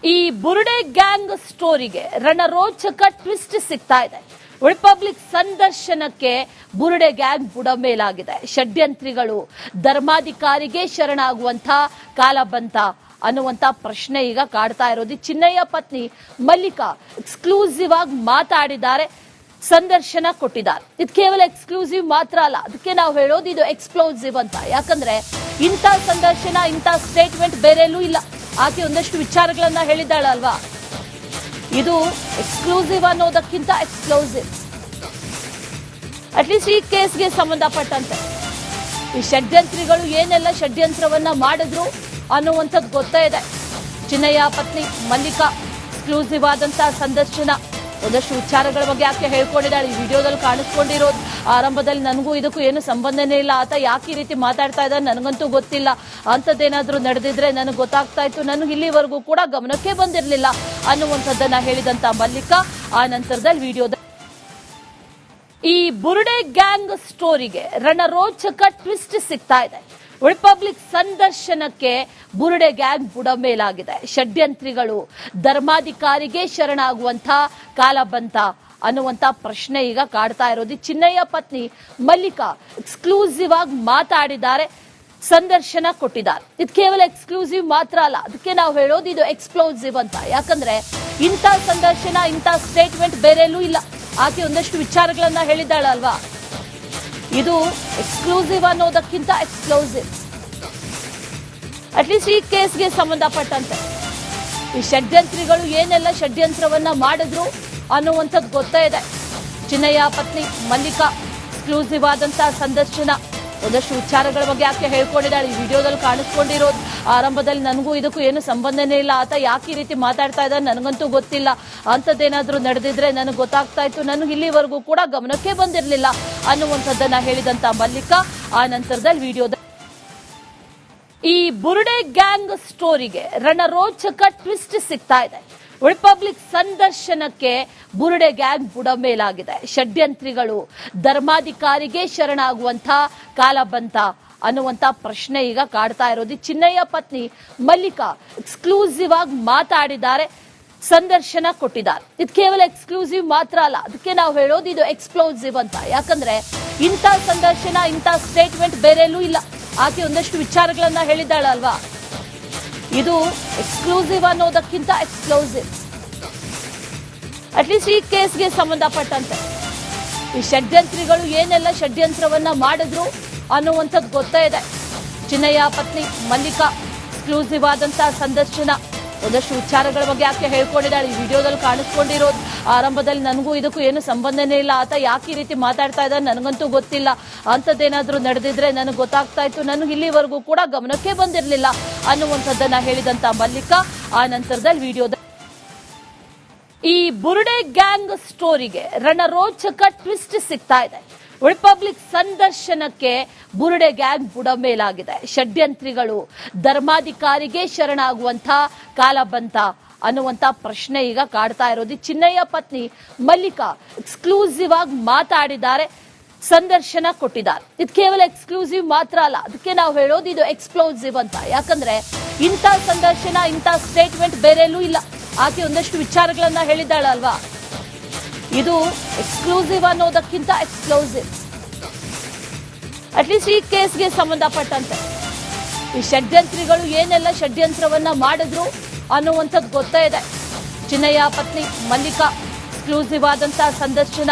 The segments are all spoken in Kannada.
ಈ ಬುರುಡೆ ಗ್ಯಾಂಗ್ ಸ್ಟೋರಿಗೆ ರಣರೋಚಕ ಟ್ವಿಸ್ಟ್ ಸಿಗ್ತಾ ಇದೆ. ರಿಪಬ್ಲಿಕ್ ಸಂದರ್ಶನಕ್ಕೆ ಬುರುಡೆ ಗ್ಯಾಂಗ್ ಬುಡಮೇಲಾಗಿದೆ. ಷಡ್ಯಂತ್ರಿಗಳು ಧರ್ಮಾಧಿಕಾರಿಗೆ ಶರಣಾಗುವಂತ ಕಾಲ ಬಂತ ಅನ್ನುವಂತ ಪ್ರಶ್ನೆ ಈಗ ಕಾಡ್ತಾ ಇರೋದು. ಚಿನ್ನಯ್ಯ ಪತ್ನಿ ಮಲ್ಲಿಕಾ ಎಕ್ಸ್ಕ್ಲೂಸಿವ್ ಆಗಿ ಮಾತಾಡಿದ್ದಾರೆ, ಸಂದರ್ಶನ ಕೊಟ್ಟಿದ್ದಾರೆ. ಇದು ಕೇವಲ ಎಕ್ಸ್ಕ್ಲೂಸಿವ್ ಮಾತ್ರ ಅಲ್ಲ, ಅದಕ್ಕೆ ನಾವು ಹೇಳೋದು ಇದು ಎಕ್ಸ್ಪ್ಲೋಸಿವ್ ಅಂತ. ಯಾಕಂದ್ರೆ ಇಂಥ ಸಂದರ್ಶನ, ಇಂಥ ಸ್ಟೇಟ್ಮೆಂಟ್ ಬೇರೆಲ್ಲೂ ಇಲ್ಲ. ಆಕೆ ಒಂದಷ್ಟು ವಿಚಾರಗಳನ್ನ ಹೇಳಿದ್ದಾಳಲ್ವಾ, ಇದು ಎಕ್ಸ್ಕ್ಲೂಸಿವ್ ಅನ್ನೋದಕ್ಕಿಂತ ಎಕ್ಸ್ಪ್ಲೋಸಿವ್. ಅಟ್ಲೀಸ್ಟ್ ಈ ಕೇಸ್ಗೆ ಸಂಬಂಧಪಟ್ಟಂತೆ ಈ ಷಡ್ಯಂತ್ರಿಗಳು ಏನೆಲ್ಲ ಷಡ್ಯಂತ್ರವನ್ನ ಮಾಡಿದ್ರು ಅನ್ನುವಂಥದ್ದು ಗೊತ್ತೇ ಇದೆ. ಚಿನ್ನಯ್ಯ ಪತ್ನಿ ಮಲ್ಲಿಕಾ ಎಕ್ಸ್ಕ್ಲೂಸಿವ್ ಆದಂತಹ ಸಂದರ್ಶನ, ಒಂದಷ್ಟು ವಿಚಾರಗಳ ಬಗ್ಗೆ ಆಕೆ ಹೇಳ್ಕೊಂಡಿದ್ದಾಳೆ. ಈ ವಿಡಿಯೋದಲ್ಲಿ ಕಾಣಿಸ್ಕೊಂಡಿರೋದು ಆರಂಭದಲ್ಲಿ ನನಗೂ ಇದಕ್ಕೂ ಏನು ಸಂಬಂಧನೇ ಇಲ್ಲ, ಆತ ಯಾಕೆ ಈ ರೀತಿ ಮಾತಾಡ್ತಾ ಇದ್ದಾರೆ ನನಗಂತೂ ಗೊತ್ತಿಲ್ಲ, ಅಂಥದ್ದೇನಾದ್ರೂ ನಡೆದಿದ್ರೆ ನನಗೆ ಗೊತ್ತಾಗ್ತಾ ಇತ್ತು, ನನಗೆ ಇಲ್ಲಿವರೆಗೂ ಕೂಡ ಗಮನಕ್ಕೆ ಬಂದಿರಲಿಲ್ಲ ಅನ್ನುವಂಥದ್ದನ್ನ ಹೇಳಿದಂತ ಮಲ್ಲಿಕಾ ಆ ನಂತರದಲ್ಲಿ ವಿಡಿಯೋದ ಈ ಬುರುಡೆ ಗ್ಯಾಂಗ್ ಸ್ಟೋರಿಗೆ ರಣರೋಚಕ ಟ್ವಿಸ್ಟ್ ಸಿಗ್ತಾ ಇದೆ. ರಿಪಬ್ಲಿಕ್ ಸಂದರ್ಶನಕ್ಕೆ ಬುರುಡೆ ಗ್ಯಾಂಗ್ ಬುಡಮೇಲಾಗಿದೆ. ಷಡ್ಯಂತ್ರಿಗಳು ಧರ್ಮಾಧಿಕಾರಿಗೆ ಶರಣಾಗುವಂತ ಕಾಲ ಬಂತ ಅನ್ನುವಂತ ಪ್ರಶ್ನೆ ಈಗ ಕಾಡ್ತಾ ಇರೋದು. ಚಿನ್ನಯ್ಯ ಪತ್ನಿ ಮಲ್ಲಿಕಾ ಎಕ್ಸ್ಕ್ಲೂಸಿವ್ ಆಗಿ ಮಾತಾಡಿದ್ದಾರೆ, ಸಂದರ್ಶನ ಕೊಟ್ಟಿದ್ದಾರೆ. ಇದು ಕೇವಲ ಎಕ್ಸ್ಕ್ಲೂಸಿವ್ ಮಾತ್ರ ಅಲ್ಲ, ಅದಕ್ಕೆ ನಾವು ಹೇಳೋದು ಇದು ಎಕ್ಸ್ಪ್ಲೋಸಿವ್ ಅಂತ. ಯಾಕಂದ್ರೆ ಇಂಥ ಸಂದರ್ಶನ, ಇಂಥ ಸ್ಟೇಟ್ಮೆಂಟ್ ಬೇರೆಲ್ಲೂ ಇಲ್ಲ. ಆಕೆ ಒಂದಷ್ಟು ವಿಚಾರಗಳನ್ನ ಹೇಳಿದ್ದಾಳಲ್ವಾ, ಇದು ಎಕ್ಸ್ಕ್ಲೂಸಿವ್ ಅನ್ನೋದಕ್ಕಿಂತ ಎಕ್ಸ್ಪ್ಲೋಸಿವ್. ಅಟ್ಲೀಸ್ಟ್ ಈ ಕೇಸ್ಗೆ ಸಂಬಂಧಪಟ್ಟಂತೆ ಈ ಷಡ್ಯಂತ್ರಿಗಳು ಏನೆಲ್ಲ ಷಡ್ಯಂತ್ರವನ್ನ ಮಾಡಿದ್ರು ಅನ್ನುವಂಥದ್ದು ಗೊತ್ತೇ ಇದೆ. ಚಿನ್ನಯ್ಯ ಪತ್ನಿ ಮಲ್ಲಿಕಾ ಎಕ್ಸ್ಕ್ಲೂಸಿವ್ ಆದಂತಹ ಸಂದರ್ಶನ, ಒಂದಷ್ಟು ವಿಚಾರಗಳ ಬಗ್ಗೆ ಆಕೆ ಹೇಳ್ಕೊಂಡಿದ್ದಾಳೆ. ಈ ವಿಡಿಯೋದಲ್ಲಿ ಕಾಣಿಸ್ಕೊಂಡಿರೋದು ಆರಂಭದಲ್ಲಿ ನನಗೂ ಇದಕ್ಕೂ ಏನು ಸಂಬಂಧನೇ ಇಲ್ಲ, ಆತ ಯಾಕೆ ಈ ರೀತಿ ಮಾತಾಡ್ತಾ ಇದ್ದಾರೆ ನನಗಂತೂ ಗೊತ್ತಿಲ್ಲ, ಅಂಥದ್ದೇನಾದ್ರೂ ನಡೆದಿದ್ರೆ ನನಗೆ ಗೊತ್ತಾಗ್ತಾ ಇತ್ತು, ನನಗೆ ಇಲ್ಲಿವರೆಗೂ ಕೂಡ ಗಮನಕ್ಕೆ ಬಂದಿರಲಿಲ್ಲ ಅನ್ನುವಂಥದ್ದನ್ನ ಹೇಳಿದಂತ ಮಲ್ಲಿಕಾ ಆ ನಂತರದಲ್ಲಿ ವಿಡಿಯೋದ ಈ ಬುರುಡೆ ಗ್ಯಾಂಗ್ ಸ್ಟೋರಿಗೆ ರಣರೋಚಕ ಟ್ವಿಸ್ಟ್ ಸಿಗ್ತಾ ಇದೆ. ರಿಪಬ್ಲಿಕ್ ಸಂದರ್ಶನಕ್ಕೆ ಬುರುಡೆ ಗ್ಯಾಂಗ್ ಬುಡಮೇಲಾಗಿದೆ. ಷಡ್ಯಂತ್ರಿಗಳು ಧರ್ಮಾಧಿಕಾರಿಗೆ ಶರಣಾಗುವಂತ ಕಾಲ ಬಂತ ಅನ್ನುವಂತ ಪ್ರಶ್ನೆ ಈಗ ಕಾಡ್ತಾ ಇರೋದು. ಚಿನ್ನಯ್ಯ ಪತ್ನಿ ಮಲ್ಲಿಕಾ ಎಕ್ಸ್ಕ್ಲೂಸಿವ್ ಆಗಿ ಮಾತಾಡಿದ್ದಾರೆ, ಸಂದರ್ಶನ ಕೊಟ್ಟಿದ್ದಾರೆ. ಇದು ಕೇವಲ ಎಕ್ಸ್ಕ್ಲೂಸಿವ್ ಮಾತ್ರ ಅಲ್ಲ, ಅದಕ್ಕೆ ನಾವು ಹೇಳೋದು ಇದು ಎಕ್ಸ್ಪ್ಲೋಸಿವ್ ಅಂತ. ಯಾಕಂದ್ರೆ ಇಂಥ ಸಂದರ್ಶನ, ಇಂಥ ಸ್ಟೇಟ್ಮೆಂಟ್ ಬೇರೆಲ್ಲೂ ಇಲ್ಲ. ಆಕೆ ಒಂದಷ್ಟು ವಿಚಾರಗಳನ್ನ ಹೇಳಿದ್ದಾಳಲ್ವಾ, ಇದು ಎಕ್ಸ್ಕ್ಲೂಸಿವ್ ಅನ್ನೋದಕ್ಕಿಂತ ಎಕ್ಸ್ಪ್ಲೋಸಿವ್. ಅಟ್ಲೀಸ್ಟ್ ಈ ಕೇಸ್ಗೆ ಸಂಬಂಧಪಟ್ಟಂತೆ ಈ ಷಡ್ಯಂತ್ರಿಗಳು ಏನೆಲ್ಲ ಷಡ್ಯಂತ್ರವನ್ನ ಮಾಡಿದ್ರು ಅನ್ನುವಂಥದ್ದು ಗೊತ್ತೇ ಇದೆ. ಚಿನ್ನಯ್ಯ ಪತ್ನಿ ಮಲ್ಲಿಕಾ ಎಕ್ಸ್ಕ್ಲೂಸಿವ್ ಆದಂತಹ ಸಂದರ್ಶನ, ಒಂದಷ್ಟು ವಿಚಾರಗಳ ಬಗ್ಗೆ ಆಕೆ ಹೇಳ್ಕೊಂಡಿದ್ದಾಳೆ. ಈ ವಿಡಿಯೋದಲ್ಲಿ ಕಾಣಿಸ್ಕೊಂಡಿರೋದು ಆರಂಭದಲ್ಲಿ ನನಗೂ ಇದಕ್ಕೂ ಏನು ಸಂಬಂಧನೇ ಇಲ್ಲ, ಆತ ಯಾಕೆ ಈ ರೀತಿ ಮಾತಾಡ್ತಾ ಇದ್ದಾರೆ ನನಗಂತೂ ಗೊತ್ತಿಲ್ಲ, ಅಂಥದ್ದೇನಾದ್ರೂ ನಡೆದಿದ್ರೆ ನನಗೆ ಗೊತ್ತಾಗ್ತಾ ಇತ್ತು, ನನಗೆ ಇಲ್ಲಿವರೆಗೂ ಕೂಡ ಗಮನಕ್ಕೆ ಬಂದಿರಲಿಲ್ಲ ಅನ್ನುವಂಥದ್ದನ್ನ ಹೇಳಿದಂತ ಮಲ್ಲಿಕಾ ಆ ನಂತರದಲ್ಲಿ ವಿಡಿಯೋದ ಈ ಬುರುಡೆ ಗ್ಯಾಂಗ್ ಸ್ಟೋರಿಗೆ ರಣರೋಚಕ ಟ್ವಿಸ್ಟ್ ಸಿಗ್ತಾ ಇದೆ. ರಿಪಬ್ಲಿಕ್ ಸಂದರ್ಶನಕ್ಕೆ ಬುರುಡೆ ಗ್ಯಾಂಗ್ ಬುಡಮೇಲಾಗಿದೆ. ಷಡ್ಯಂತ್ರಿಗಳು ಧರ್ಮಾಧಿಕಾರಿಗೆ ಶರಣಾಗುವಂತ ಕಾಲ ಬಂತ ಅನ್ನುವಂತ ಪ್ರಶ್ನೆ ಈಗ ಕಾಡ್ತಾ ಇರೋದು. ಚಿನ್ನಯ್ಯ ಪತ್ನಿ ಮಲ್ಲಿಕಾ ಎಕ್ಸ್ಕ್ಲೂಸಿವ್ ಆಗಿ ಮಾತಾಡಿದ್ದಾರೆ, ಸಂದರ್ಶನ ಕೊಟ್ಟಿದ್ದಾರೆ. ಇದು ಕೇವಲ ಎಕ್ಸ್ಕ್ಲೂಸಿವ್ ಮಾತ್ರ ಅಲ್ಲ, ಅದಕ್ಕೆ ನಾವು ಹೇಳೋದು ಇದು ಎಕ್ಸ್ಪ್ಲೋಸಿವ್ ಅಂತ. ಯಾಕಂದ್ರೆ ಇಂಥ ಸಂದರ್ಶನ, ಇಂಥ ಸ್ಟೇಟ್ಮೆಂಟ್ ಬೇರೆಲ್ಲೂ ಇಲ್ಲ. ಆಕೆ ಒಂದಷ್ಟು ವಿಚಾರಗಳನ್ನ ಹೇಳಿದ್ದಾಳಲ್ವಾ, ಇದು ಎಕ್ಸ್ಕ್ಲೂಸಿವ್ ಅನ್ನೋದಕ್ಕಿಂತ ಎಕ್ಸ್ಪ್ಲೋಸಿವ್. ಅಟ್ಲೀಸ್ಟ್ ಈ ಕೇಸ್ಗೆ ಸಂಬಂಧಪಟ್ಟಂತೆ ಈ ಷಡ್ಯಂತ್ರಿಗಳು ಏನೆಲ್ಲ ಷಡ್ಯಂತ್ರವನ್ನ ಮಾಡಿದ್ರು ಅನ್ನುವಂಥದ್ದು ಗೊತ್ತೇ ಇದೆ. ಚಿನ್ನಯ್ಯ ಪತ್ನಿ ಮಲ್ಲಿಕಾ ಎಕ್ಸ್ಕ್ಲೂಸಿವ್ ಆದಂತಹ ಸಂದರ್ಶನ,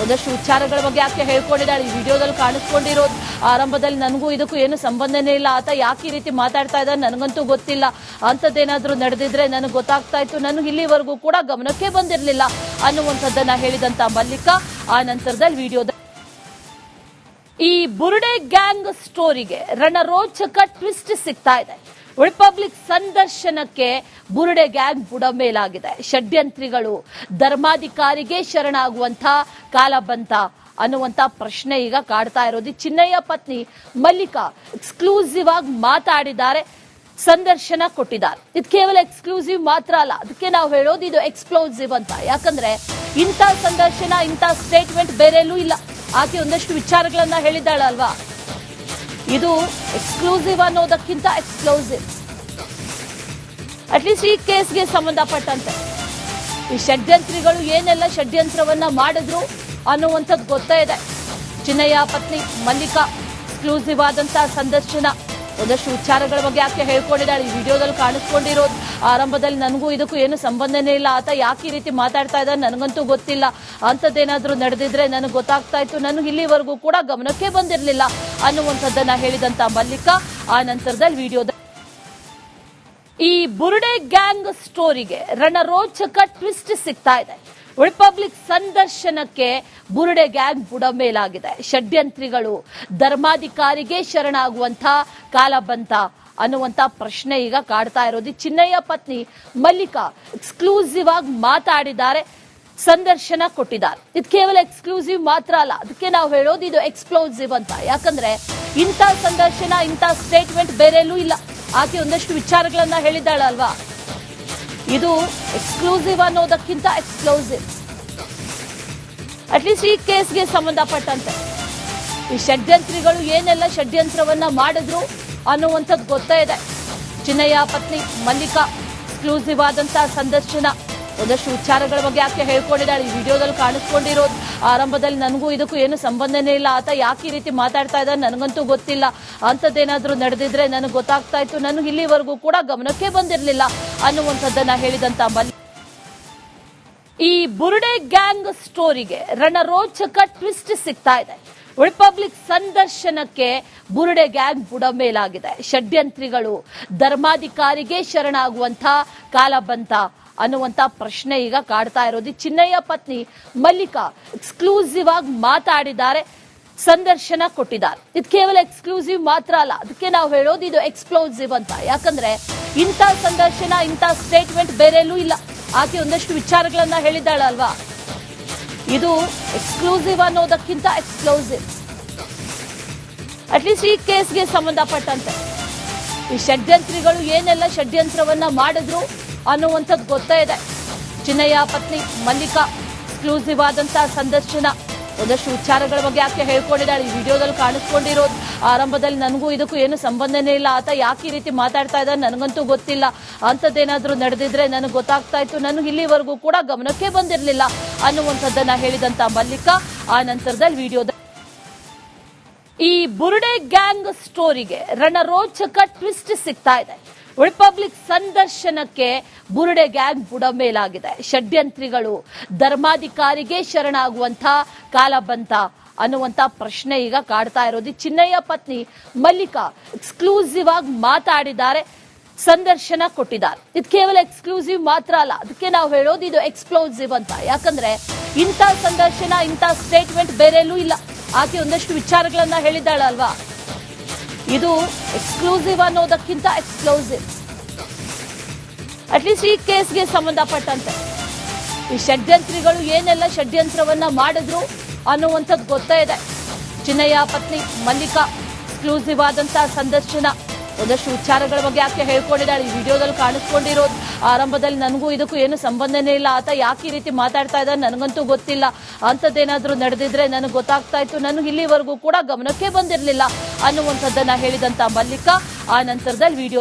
ಒಂದಷ್ಟು ವಿಚಾರಗಳ ಬಗ್ಗೆ ಆಕೆ ಹೇಳ್ಕೊಂಡಿದ್ದಾಳೆ. ಈ ವಿಡಿಯೋದಲ್ಲಿ ಕಾಣಿಸ್ಕೊಂಡಿರೋದು ಆರಂಭದಲ್ಲಿ ನನಗೂ ಇದಕ್ಕೂ ಏನು ಸಂಬಂಧನೇ ಇಲ್ಲ, ಆತ ಯಾಕೆ ಈ ರೀತಿ ಮಾತಾಡ್ತಾ ಇದ್ದಾರೆ ನನಗಂತೂ ಗೊತ್ತಿಲ್ಲ, ಅಂಥದ್ದೇನಾದ್ರೂ ನಡೆದಿದ್ರೆ ನನಗೆ ಗೊತ್ತಾಗ್ತಾ ಇತ್ತು, ನನಗೆ ಇಲ್ಲಿವರೆಗೂ ಕೂಡ ಗಮನಕ್ಕೆ ಬಂದಿರಲಿಲ್ಲ ಅನ್ನುವಂಥದ್ದನ್ನ ಹೇಳಿದಂತ ಮಲ್ಲಿಕಾ ಆ ನಂತರದಲ್ಲಿ ವಿಡಿಯೋದ ಈ ಬುರುಡೆ ಗ್ಯಾಂಗ್ ಸ್ಟೋರಿಗೆ ರಣರೋಚಕ ಟ್ವಿಸ್ಟ್ ಸಿಗ್ತಾ ಇದೆ. ರಿಪಬ್ಲಿಕ್ ಸಂದರ್ಶನಕ್ಕೆ ಬುರುಡೆ ಗ್ಯಾಂಗ್ ಬುಡಮೇಲಾಗಿದೆ. ಷಡ್ಯಂತ್ರಿಗಳು ಧರ್ಮಾಧಿಕಾರಿಗೆ ಶರಣಾಗುವಂತ ಕಾಲ ಬಂತ ಅನ್ನುವಂತ ಪ್ರಶ್ನೆ ಈಗ ಕಾಡ್ತಾ ಇರೋದು. ಚಿನ್ನಯ್ಯ ಪತ್ನಿ ಮಲ್ಲಿಕಾ ಎಕ್ಸ್ಕ್ಲೂಸಿವ್ ಆಗಿ ಮಾತಾಡಿದ್ದಾರೆ, ಸಂದರ್ಶನ ಕೊಟ್ಟಿದ್ದಾರೆ. ಇದು ಕೇವಲ ಎಕ್ಸ್ಕ್ಲೂಸಿವ್ ಮಾತ್ರ ಅಲ್ಲ, ಅದಕ್ಕೆ ನಾವು ಹೇಳೋದು ಇದು ಎಕ್ಸ್ಪ್ಲೋಸಿವ್ ಅಂತ. ಯಾಕಂದ್ರೆ ಇಂಥ ಸಂದರ್ಶನ, ಇಂಥ ಸ್ಟೇಟ್ಮೆಂಟ್ ಬೇರೆಲ್ಲೂ ಇಲ್ಲ. ಆಕೆ ಒಂದಷ್ಟು ವಿಚಾರಗಳನ್ನ ಹೇಳಿದ್ದಾಳಲ್ವಾ, ಇದು ಎಕ್ಸ್ಕ್ಲೂಸಿವ್ ಅನ್ನೋದಕ್ಕಿಂತ ಎಕ್ಸ್ಪ್ಲೋಸಿವ್. ಅಟ್ಲೀಸ್ಟ್ ಈ ಕೇಸ್ಗೆ ಸಂಬಂಧಪಟ್ಟಂತೆ ಈ ಷಡ್ಯಂತ್ರಿಗಳು ಏನೆಲ್ಲ ಷಡ್ಯಂತ್ರವನ್ನ ಮಾಡಿದ್ರು ಅನ್ನುವಂಥದ್ದು ಗೊತ್ತೇ ಇದೆ. ಚಿನ್ನಯ್ಯ ಪತ್ನಿ ಮಲ್ಲಿಕಾ ಎಕ್ಸ್ಕ್ಲೂಸಿವ್ ಆದಂತಹ ಸಂದರ್ಶನ, ಒಂದಷ್ಟು ವಿಚಾರಗಳ ಬಗ್ಗೆ ಆಕೆ ಹೇಳ್ಕೊಂಡಿದ್ದಾಳೆ. ಈ ವಿಡಿಯೋದಲ್ಲಿ ಕಾಣಿಸ್ಕೊಂಡಿರೋದು ಆರಂಭದಲ್ಲಿ ನನಗೂ ಇದಕ್ಕೂ ಏನು ಸಂಬಂಧನೇ ಇಲ್ಲ, ಆತ ಯಾಕೆ ಈ ರೀತಿ ಮಾತಾಡ್ತಾ ಇದ್ದಾನೆ ನನಗಂತೂ ಗೊತ್ತಿಲ್ಲ, ಅಂಥದ್ದೇನಾದ್ರೂ ನಡೆದಿದ್ರೆ ನನಗೆ ಗೊತ್ತಾಗ್ತಾ ಇತ್ತು, ನನಗೆ ಇಲ್ಲಿವರೆಗೂ ಕೂಡ ಗಮನಕ್ಕೆ ಬಂದಿರಲಿಲ್ಲ ಅನ್ನುವಂಥದ್ದನ್ನ ಹೇಳಿದಂತ ಮಲ್ಲಿಕಾ ಆ ನಂತರದಲ್ಲಿ ವಿಡಿಯೋದ ಈ ಬುರುಡೆ ಗ್ಯಾಂಗ್ ಸ್ಟೋರಿಗೆ ರಣರೋಚಕ ಟ್ವಿಸ್ಟ್ ಸಿಗ್ತಾ ಇದೆ. ರಿಪಬ್ಲಿಕ್ ಸಂದರ್ಶನಕ್ಕೆ ಬುರುಡೆ ಗ್ಯಾಂಗ್ ಬುಡಮೇಲಾಗಿದೆ. ಷಡ್ಯಂತ್ರಿಗಳು ಧರ್ಮಾಧಿಕಾರಿಗೆ ಶರಣಾಗುವಂತ ಕಾಲ ಬಂತ ಅನ್ನುವಂತ ಪ್ರಶ್ನೆ ಈಗ ಕಾಡ್ತಾ ಇರೋದು. ಚಿನ್ನಯ್ಯ ಪತ್ನಿ ಮಲ್ಲಿಕಾ ಎಕ್ಸ್ಕ್ಲೂಸಿವ್ ಆಗಿ ಮಾತಾಡಿದ್ದಾರೆ, ಸಂದರ್ಶನ ಕೊಟ್ಟಿದ್ದಾರೆ. ಇದು ಕೇವಲ ಎಕ್ಸ್ಕ್ಲೂಸಿವ್ ಮಾತ್ರ ಅಲ್ಲ, ಅದಕ್ಕೆ ನಾವು ಹೇಳೋದು ಇದು ಎಕ್ಸ್ಪ್ಲೋಸಿವ್ ಅಂತ. ಯಾಕಂದ್ರೆ ಇಂಥ ಸಂದರ್ಶನ, ಇಂಥ ಸ್ಟೇಟ್ಮೆಂಟ್ ಬೇರೆಲ್ಲೂ ಇಲ್ಲ. ಆಕೆ ಒಂದಷ್ಟು ವಿಚಾರಗಳನ್ನ ಹೇಳಿದ್ದಾಳಲ್ವಾ, ಇದು ಎಕ್ಸ್ಕ್ಲೂಸಿವ್ ಅನ್ನೋದಕ್ಕಿಂತ ಎಕ್ಸ್ಪ್ಲೋಸಿವ್. ಅಟ್ಲೀಸ್ಟ್ ಈ ಕೇಸ್ಗೆ ಸಂಬಂಧಪಟ್ಟಂತೆ ಈ ಷಡ್ಯಂತ್ರಿಗಳು ಏನೆಲ್ಲ ಷಡ್ಯಂತ್ರವನ್ನ ಮಾಡಿದ್ರು ಅನ್ನುವಂಥದ್ದು ಗೊತ್ತೇ ಇದೆ. ಚಿನ್ನಯ್ಯ ಪತ್ನಿ ಮಲ್ಲಿಕಾ ಎಕ್ಸ್ಕ್ಲೂಸಿವ್ ಆದಂತಹ ಸಂದರ್ಶನ, ಒಂದಷ್ಟು ವಿಚಾರಗಳ ಬಗ್ಗೆ ಆಕೆ ಹೇಳ್ಕೊಂಡಿದ್ದಾಳೆ. ಈ ವಿಡಿಯೋದಲ್ಲಿ ಕಾಣಿಸ್ಕೊಂಡಿರೋದು ಆರಂಭದಲ್ಲಿ ನನಗೂ ಇದಕ್ಕೂ ಏನು ಸಂಬಂಧನೇ ಇಲ್ಲ, ಆತ ಯಾಕೆ ಈ ರೀತಿ ಮಾತಾಡ್ತಾ ಇದ್ದಾನೆ ನನಗಂತೂ ಗೊತ್ತಿಲ್ಲ, ಅಂಥದ್ದೇನಾದ್ರೂ ನಡೆದಿದ್ರೆ ನನಗೆ ಗೊತ್ತಾಗ್ತಾ ಇತ್ತು, ನನಗೆ ಇಲ್ಲಿವರೆಗೂ ಕೂಡ ಗಮನಕ್ಕೆ ಬಂದಿರಲಿಲ್ಲ ಅನ್ನುವಂಥದ್ದನ್ನ ಹೇಳಿದಂತ ಈ ಬುರುಡೆ ಗ್ಯಾಂಗ್ ಸ್ಟೋರಿಗೆ ರಣರೋಚಕ ಟ್ವಿಸ್ಟ್ ಸಿಗ್ತಾ ಇದೆ. ರಿಪಬ್ಲಿಕ್ ಸಂದರ್ಶನಕ್ಕೆ ಬುರುಡೆ ಗ್ಯಾಂಗ್ ಬುಡಮೇಲಾಗಿದೆ. ಷಡ್ಯಂತ್ರಿಗಳು ಧರ್ಮಾಧಿಕಾರಿಗೆ ಶರಣಾಗುವಂತ ಕಾಲ ಬಂತ ಅನ್ನುವಂತ ಪ್ರಶ್ನೆ ಈಗ ಕಾಡ್ತಾ ಇರೋದು. ಚಿನ್ನಯ್ಯ ಪತ್ನಿ ಮಲ್ಲಿಕಾ ಎಕ್ಸ್ಕ್ಲೂಸಿವ್ ಆಗಿ ಮಾತಾಡಿದ್ದಾರೆ, ಸಂದರ್ಶನ ಕೊಟ್ಟಿದ್ದಾರೆ. ಇದು ಕೇವಲ ಎಕ್ಸ್ಕ್ಲೂಸಿವ್ ಮಾತ್ರ ಅಲ್ಲ, ಅದಕ್ಕೆ ನಾವು ಹೇಳೋದು ಇದು ಎಕ್ಸ್ಪ್ಲೋಸಿವ್ ಅಂತ. ಯಾಕಂದ್ರೆ ಇಂಥ ಸಂದರ್ಶನ, ಇಂಥ ಸ್ಟೇಟ್ಮೆಂಟ್ ಬೇರೆಲ್ಲೂ ಇಲ್ಲ. ಆಕೆ ಒಂದಷ್ಟು ವಿಚಾರಗಳನ್ನ ಹೇಳಿದ್ದಾಳಲ್ವಾ, ಇದು ಎಕ್ಸ್ಕ್ಲೂಸಿವ್ ಅನ್ನೋದಕ್ಕಿಂತ ಎಕ್ಸ್ಪ್ಲೋಸಿವ್. ಅಟ್ಲೀಸ್ಟ್ ಈ ಕೇಸ್ಗೆ ಸಂಬಂಧಪಟ್ಟಂತೆ ಈ ಷಡ್ಯಂತ್ರಿಗಳು ಏನೆಲ್ಲ ಷಡ್ಯಂತ್ರವನ್ನ ಮಾಡಿದ್ರು ಅನ್ನುವಂಥದ್ದು ಗೊತ್ತೇ ಇದೆ. ಚಿನ್ನಯ್ಯ ಪತ್ನಿ ಮಲ್ಲಿಕಾ ಎಕ್ಸ್ಕ್ಲೂಸಿವ್ ಆದಂತಹ ಸಂದರ್ಶನ, ಒಂದಷ್ಟು ವಿಚಾರಗಳ ಬಗ್ಗೆ ಆಕೆ ಹೇಳ್ಕೊಂಡಿದ್ದಾಳೆ. ಈ ವಿಡಿಯೋದಲ್ಲಿ ಕಾಣಿಸ್ಕೊಂಡಿರೋದು ಆರಂಭದಲ್ಲಿ ನನಗೂ ಇದಕ್ಕೂ ಏನು ಸಂಬಂಧನೇ ಇಲ್ಲ, ಆತ ಯಾಕೆ ಈ ರೀತಿ ಮಾತಾಡ್ತಾ ಇದ್ದಾನೆ ನನಗಂತೂ ಗೊತ್ತಿಲ್ಲ, ಅಂಥದ್ದೇನಾದ್ರೂ ನಡೆದಿದ್ರೆ ನನಗೆ ಗೊತ್ತಾಗ್ತಾ ಇತ್ತು, ನನಗೆ ಇಲ್ಲಿವರೆಗೂ ಕೂಡ ಗಮನಕ್ಕೆ ಬಂದಿರಲಿಲ್ಲ ಅನ್ನುವಂಥದ್ದನ್ನ ಹೇಳಿದಂತ ಮಲ್ಲಿಕಾ ಆ ನಂತರದಲ್ಲಿ ವಿಡಿಯೋದ ಈ ಬುರುಡೆ ಗ್ಯಾಂಗ್ ಸ್ಟೋರಿಗೆ ರಣರೋಚಕ ಟ್ವಿಸ್ಟ್ ಸಿಗ್ತಾ ಇದೆ. ರಿಪಬ್ಲಿಕ್ ಸಂದರ್ಶನಕ್ಕೆ ಬುರುಡೆ ಗ್ಯಾಂಗ್ ಬುಡಮೇಲಾಗಿದೆ. ಷಡ್ಯಂತ್ರಿಗಳು ಧರ್ಮಾಧಿಕಾರಿಗೆ ಶರಣಾಗುವಂತ ಕಾಲ ಬಂತ ಅನ್ನುವಂತ ಪ್ರಶ್ನೆ ಈಗ ಕಾಡ್ತಾ ಇರೋದು. ಚಿನ್ನಯ್ಯ ಪತ್ನಿ ಮಲ್ಲಿಕಾ ಎಕ್ಸ್ಕ್ಲೂಸಿವ್ ಆಗಿ ಮಾತಾಡಿದ್ದಾರೆ, ಸಂದರ್ಶನ ಕೊಟ್ಟಿದ್ದಾರೆ. ಇದು ಕೇವಲ ಎಕ್ಸ್ಕ್ಲೂಸಿವ್ ಮಾತ್ರ ಅಲ್ಲ, ಅದಕ್ಕೆ ನಾವು ಹೇಳೋದು ಇದು ಎಕ್ಸ್ಪ್ಲೋಸಿವ್ ಅಂತ. ಯಾಕಂದ್ರೆ ಇಂಥ ಸಂದರ್ಶನ, ಇಂಥ ಸ್ಟೇಟ್ಮೆಂಟ್ ಬೇರೆಲ್ಲೂ ಇಲ್ಲ. ಆಕೆ ಒಂದಷ್ಟು ವಿಚಾರಗಳನ್ನ ಹೇಳಿದ್ದಾಳಲ್ವಾ, ಇದು ಎಕ್ಸ್ಕ್ಲೂಸಿವ್ ಅನ್ನೋದಕ್ಕಿಂತ ಎಕ್ಸ್ಪ್ಲೋಸಿವ್. ಅಟ್ಲೀಸ್ಟ್ ಈ ಕೇಸ್ಗೆ ಸಂಬಂಧಪಟ್ಟಂತೆ ಈ ಷಡ್ಯಂತ್ರಿಗಳು ಏನೆಲ್ಲ ಷಡ್ಯಂತ್ರವನ್ನ ಮಾಡಿದ್ರು ಅನ್ನುವಂಥದ್ದು ಗೊತ್ತೇ ಇದೆ. ಚಿನ್ನಯ್ಯ ಪತ್ನಿ ಮಲ್ಲಿಕಾ ಎಕ್ಸ್ಕ್ಲೂಸಿವ್ ಆದಂತಹ ಸಂದರ್ಶನ, ಒಂದಷ್ಟು ವಿಚಾರಗಳ ಬಗ್ಗೆ ಆಕೆ ಹೇಳ್ಕೊಂಡಿದ್ದಾಳೆ. ಈ ವಿಡಿಯೋದಲ್ಲಿ ಕಾಣಿಸ್ಕೊಂಡಿರೋದು ಆರಂಭದಲ್ಲಿ ನನಗೂ ಇದಕ್ಕೂ ಏನು ಸಂಬಂಧನೇ ಇಲ್ಲ, ಆತ ಯಾಕೆ ಈ ರೀತಿ ಮಾತಾಡ್ತಾ ಇದ್ದಾನೆ ನನಗಂತೂ ಗೊತ್ತಿಲ್ಲ, ಅಂಥದ್ದೇನಾದ್ರೂ ನಡೆದಿದ್ರೆ ನನಗೆ ಗೊತ್ತಾಗ್ತಾ ಇತ್ತು, ನನಗೆ ಇಲ್ಲಿವರೆಗೂ ಕೂಡ ಗಮನಕ್ಕೆ ಬಂದಿರಲಿಲ್ಲ ಅನ್ನುವಂಥದ್ದನ್ನ ಹೇಳಿದಂತ ಮಲ್ಲಿಕಾ ಆ ನಂತರದಲ್ಲಿ ವಿಡಿಯೋ